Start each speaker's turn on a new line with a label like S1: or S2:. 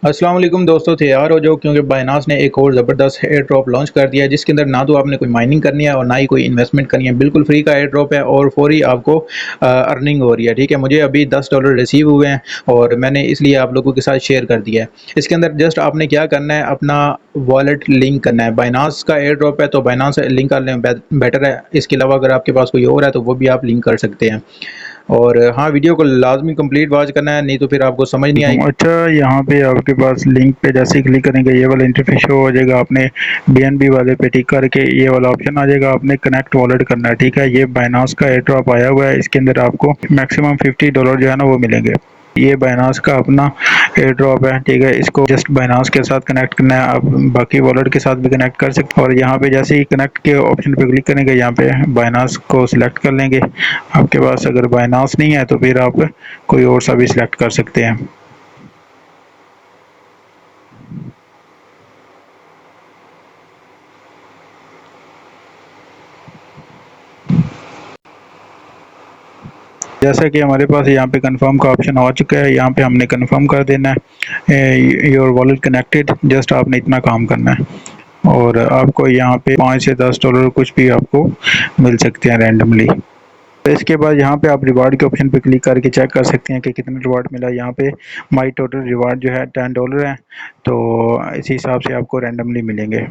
S1: अस्सलाम वालेकुम दोस्तों, तैयार हो जाओ क्योंकि बायनांस ने एक और ज़बरदस्त एयर ड्रॉप लॉन्च कर दिया है जिसके अंदर ना तो आपने कोई माइनिंग करनी है और ना ही कोई इन्वेस्टमेंट करनी है। बिल्कुल फ्री का एयर ड्रॉप है और फौरी आपको अर्निंग हो रही है। ठीक है, मुझे अभी $10 रिसीव हुए हैं और मैंने इसलिए आप लोगों के साथ शेयर कर दिया है। इसके अंदर जस्ट आपने क्या करना है, अपना वॉलेट लिंक करना है। बायनांस का एयर ड्रॉप है तो बायनांस लिंक कर लें, बेटर है। इसके अलावा अगर आपके पास कोई और है तो वो भी आप लिंक कर सकते हैं। और हाँ, वीडियो को लाजमी कंप्लीट वॉच करना है, नहीं तो फिर आपको समझ नहीं आएगी।
S2: अच्छा, यहाँ पे आपके पास लिंक पे जैसे ही क्लिक करेंगे ये वाला इंटरफेस शो हो जाएगा। आपने बीएनबी वाले पे टिक करके ये वाला ऑप्शन आ जाएगा। आपने कनेक्ट वॉलेट करना है। ठीक है, ये बायनांस का एयर ड्रॉप आया हुआ है। इसके अंदर आपको मैक्सिमम $50 जो है ना वो मिलेंगे। ये बायनांस का अपना एयर ड्रॉप है। ठीक है, इसको जस्ट बायनांस के साथ कनेक्ट करना है। आप बाकी वॉलेट के साथ भी कनेक्ट कर सकते हैं और यहाँ पे जैसे ही कनेक्ट के ऑप्शन पे क्लिक करेंगे यहाँ पे बायनांस को सिलेक्ट कर लेंगे। आपके पास अगर बायनांस नहीं है तो फिर आप कोई और सा भी सिलेक्ट कर सकते हैं। जैसा कि हमारे पास यहाँ पे कंफर्म का ऑप्शन आ चुका है, यहाँ पे हमने कंफर्म कर देना है योर वॉलेट कनेक्टेड। जस्ट आपने इतना काम करना है और आपको यहाँ पे $5 से $10 कुछ भी आपको मिल सकते हैं रैंडमली। तो इसके बाद यहाँ पे आप रिवार्ड के ऑप्शन पे क्लिक करके चेक कर सकते हैं कि कितने रिवार्ड मिला। यहाँ पे माई टोटल रिवार्ड जो है $10 है, तो इसी हिसाब से आपको रैंडमली मिलेंगे।